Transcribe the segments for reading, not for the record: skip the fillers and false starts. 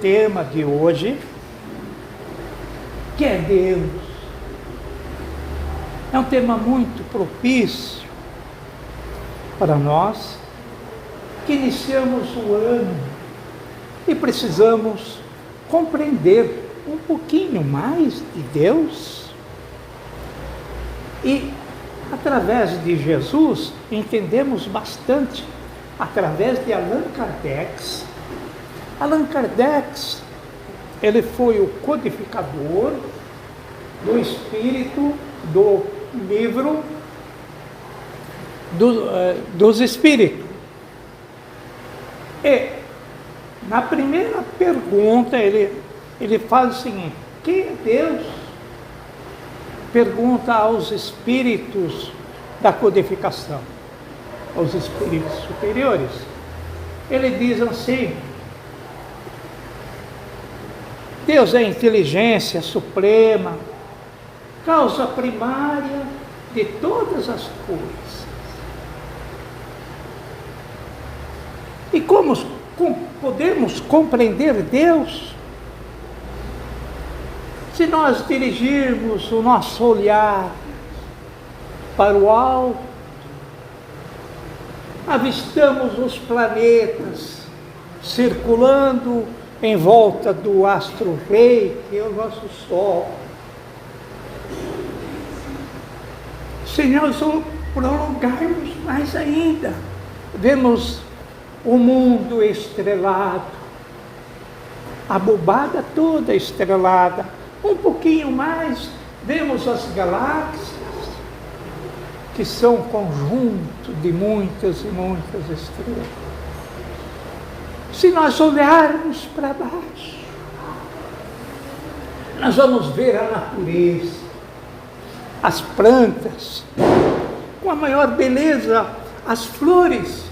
tema de hoje, que é Deus. É um tema muito propício para nós, que iniciamos o ano e precisamos compreender um pouquinho mais de Deus. E através de Jesus entendemos bastante, através de Allan Kardec. Allan Kardec, ele foi o codificador do espírito do livro dos espíritos. E na primeira pergunta ele faz o seguinte: quem é Deus? Pergunta aos espíritos da codificação, aos espíritos superiores. Ele diz assim: Deus é a inteligência suprema, causa primária de todas as coisas. E como podemos compreender Deus? Se nós dirigirmos o nosso olhar para o alto, avistamos os planetas circulando em volta do astro-rei, que é o nosso Sol. Se nós prolongarmos mais ainda, vemos o mundo estrelado, a bobada toda estrelada. Um pouquinho mais, vemos as galáxias, que são um conjunto de muitas e muitas estrelas. Se nós olharmos para baixo, nós vamos ver a natureza, as plantas, com a maior beleza, as flores.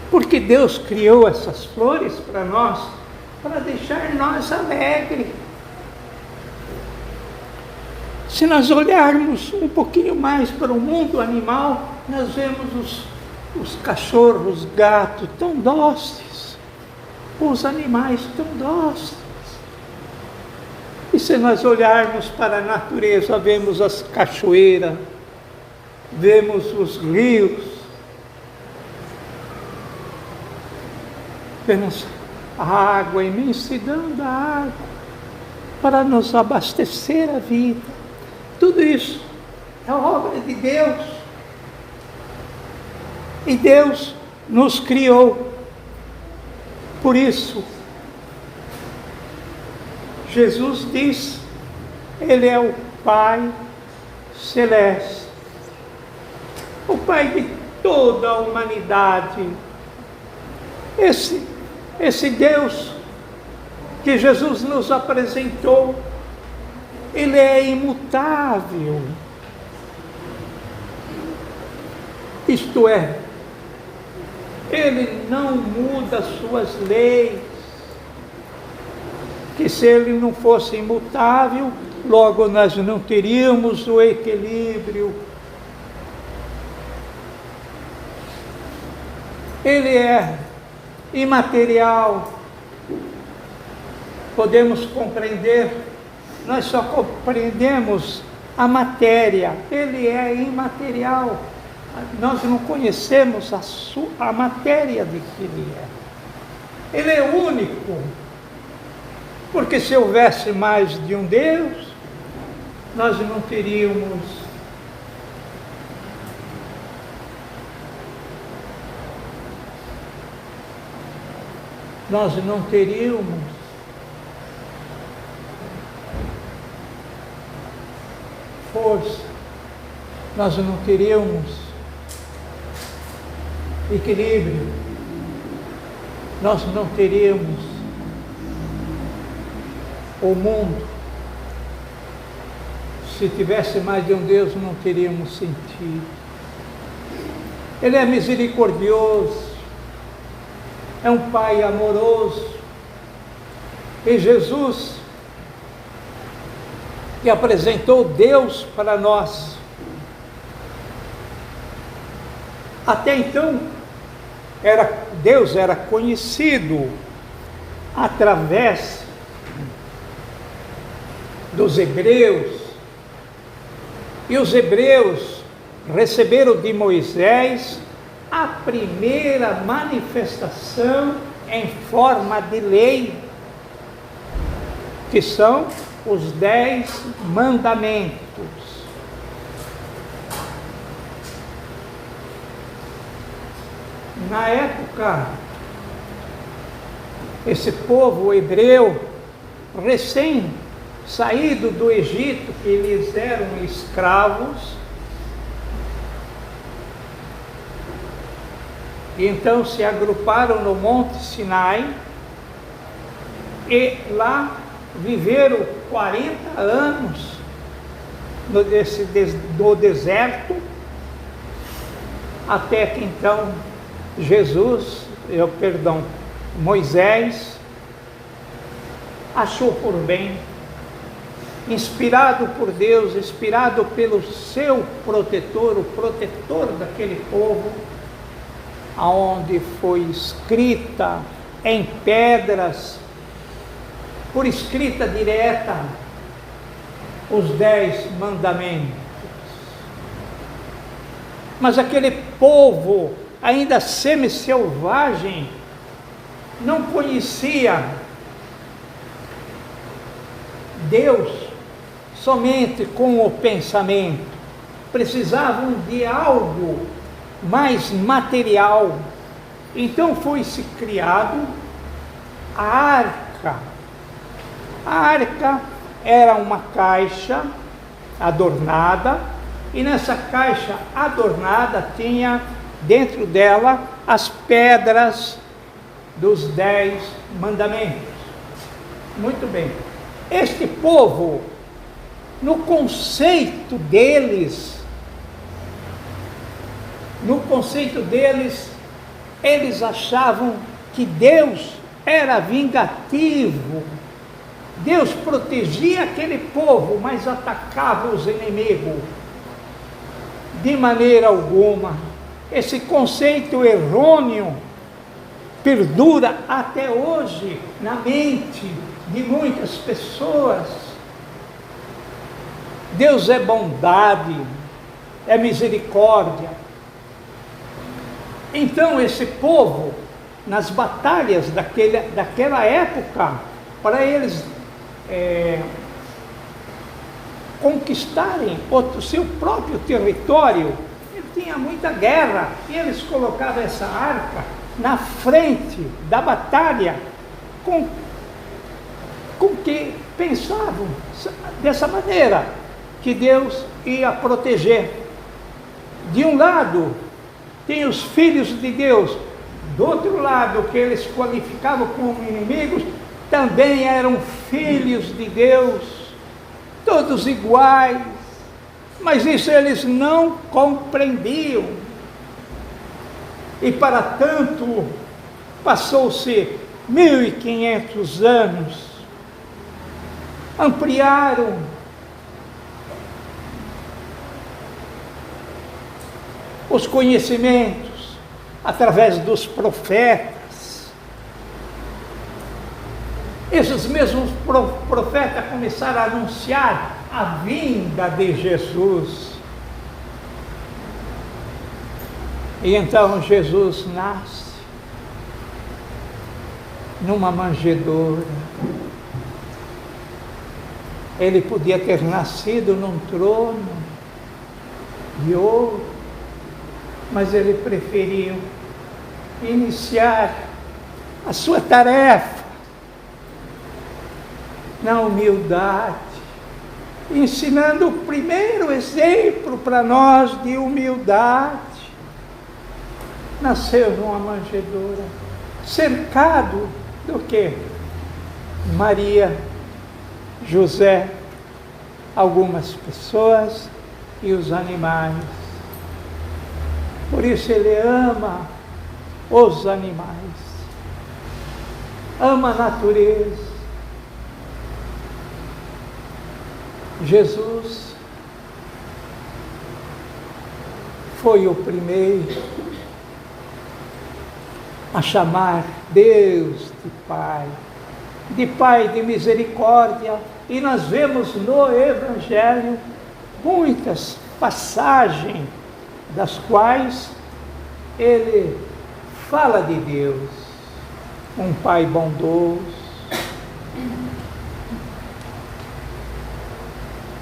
Porque Deus criou essas flores para nós, para deixar nós alegres. Se nós olharmos um pouquinho mais para o mundo animal, nós vemos os cachorros, gatos tão dóceis, os animais tão dóceis. E se nós olharmos para a natureza, vemos as cachoeiras, vemos os rios, vemos a água, a imensidão da água, para nos abastecer a vida. Tudo isso é obra de Deus. E Deus nos criou. Por isso, Jesus diz, Ele é o Pai Celeste, o Pai de toda a humanidade. Esse Deus que Jesus nos apresentou, Ele é imutável. Isto é, Ele não muda as suas leis, que se Ele não fosse imutável, logo nós não teríamos o equilíbrio. Ele é imaterial. Podemos compreender, nós só compreendemos a matéria. Ele é imaterial. Nós não conhecemos a matéria de que Ele é. Ele é único. Porque se houvesse mais de um Deus, nós não teríamos força, nós não teríamos equilíbrio, nós não teríamos o mundo. Se tivesse mais de um Deus, não teríamos sentido. Ele é misericordioso, é um Pai amoroso. E Jesus, que apresentou Deus para nós, até então Deus era conhecido através dos hebreus, e os hebreus receberam de Moisés a primeira manifestação em forma de lei, que são os 10 mandamentos. Na época, esse povo hebreu, recém saído do Egito, que eles eram escravos, e então se agruparam no Monte Sinai, e lá viveram 40 anos no deserto, até que então Moisés achou por bem, inspirado por Deus, inspirado pelo seu protetor, o protetor daquele povo, aonde foi escrita em pedras, por escrita direta, os 10 mandamentos. Mas aquele povo, ainda semi-selvagem, não conhecia Deus somente com o pensamento, precisavam de algo mais material. Então foi-se criado a arca. A arca era uma caixa adornada, e nessa caixa adornada tinha dentro dela as pedras dos 10 mandamentos. Muito bem. Este povo, no conceito deles, eles achavam que Deus era vingativo. Deus protegia aquele povo, mas atacava os inimigos. De maneira alguma. Esse conceito errôneo perdura até hoje na mente de muitas pessoas. Deus é bondade, é misericórdia. Então esse povo, nas batalhas daquela época, para eles conquistarem o seu próprio território, ele tinha muita guerra, e eles colocavam essa arca na frente da batalha, com que pensavam dessa maneira, que Deus ia proteger. De um lado, tem os filhos de Deus, do outro lado, que eles qualificavam como inimigos, também eram filhos de Deus, todos iguais, mas isso eles não compreendiam. E para tanto, passou-se 1500 anos, ampliaram os conhecimentos através dos profetas. Esses mesmos profetas começaram a anunciar a vinda de Jesus. E então Jesus nasce numa manjedoura. Ele podia ter nascido num trono de ouro, mas ele preferiu iniciar a sua tarefa na humildade, ensinando o primeiro exemplo para nós de humildade. Nasceu numa manjedoura, cercado do quê? Maria, José, algumas pessoas e os animais. Por isso ele ama os animais, ama a natureza. Jesus foi o primeiro a chamar Deus de Pai. de Pai de misericórdia, e nós vemos no Evangelho muitas passagens das quais ele fala de Deus, um Pai bondoso,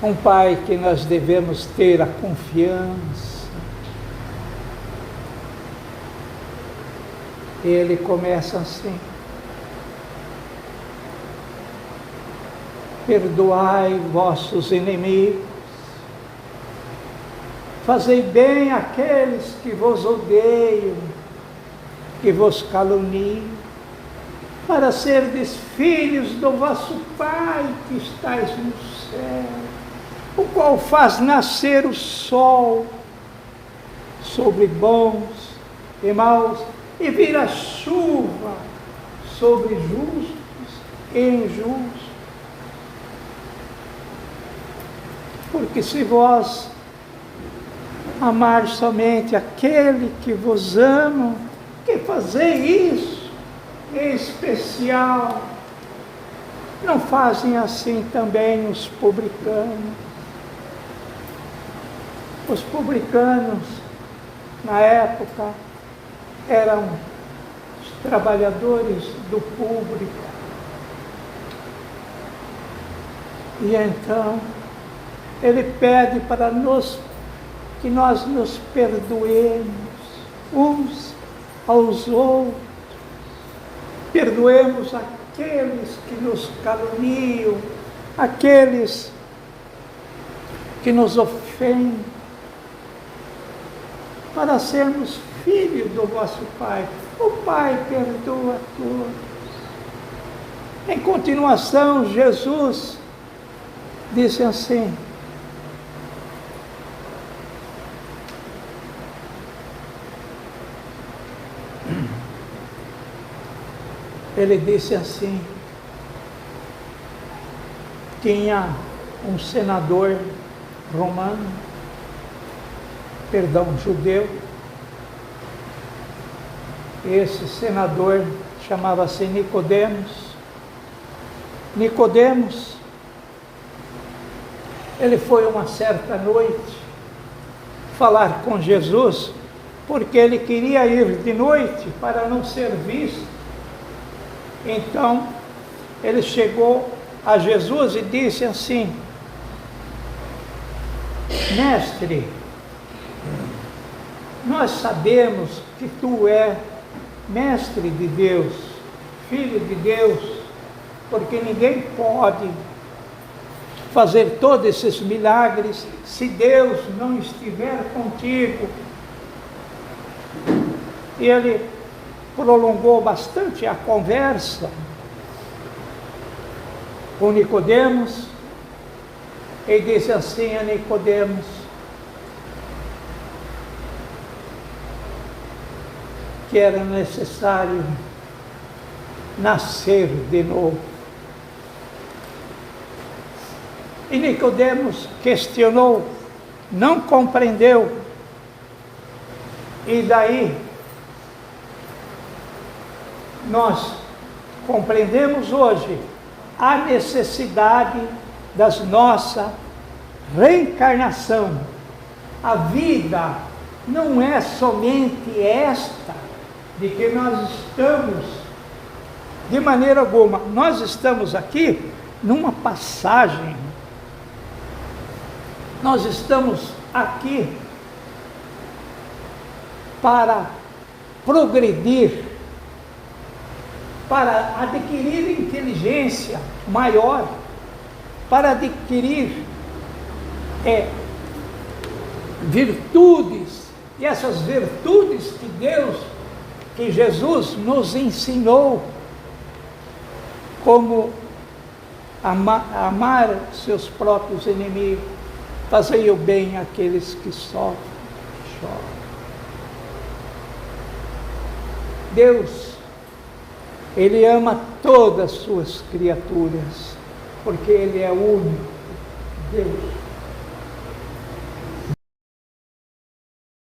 um Pai que nós devemos ter a confiança. Ele começa assim: perdoai vossos inimigos, fazei bem àqueles que vos odeiam, que vos caluniam, para serdes filhos do vosso Pai que estais no céu, o qual faz nascer o sol sobre bons e maus, e vir a chuva sobre justos e injustos. Porque se vós amar somente aquele que vos ama, que fazer isso em especial, não fazem assim também os publicanos? Os publicanos, na época, eram os trabalhadores do público. E então, ele pede para que nós nos perdoemos uns aos outros, perdoemos aqueles que nos caluniam, aqueles que nos ofendem, para sermos filhos do vosso Pai. O Pai perdoa todos. Em continuação, Jesus disse assim: ele disse assim, tinha um senador romano, judeu. Esse senador chamava-se Nicodemos. Nicodemos, ele foi uma certa noite falar com Jesus, porque ele queria ir de noite para não ser visto. Então, ele chegou a Jesus e disse assim: Mestre, nós sabemos que tu és mestre de Deus, filho de Deus, porque ninguém pode fazer todos esses milagres se Deus não estiver contigo. E ele prolongou bastante a conversa com Nicodemos e disse assim a Nicodemos: que era necessário nascer de novo. E Nicodemos questionou, não compreendeu, e daí nós compreendemos hoje a necessidade da nossa reencarnação. A vida não é somente esta, de que nós estamos, de maneira alguma, nós estamos aqui numa passagem, nós estamos aqui para progredir, para adquirir inteligência maior, para adquirir virtudes, e essas virtudes que Deus, que Jesus nos ensinou, como amar seus próprios inimigos, fazer o bem àqueles que sofrem, choram. Deus, Ele ama todas as suas criaturas, porque Ele é o único Deus.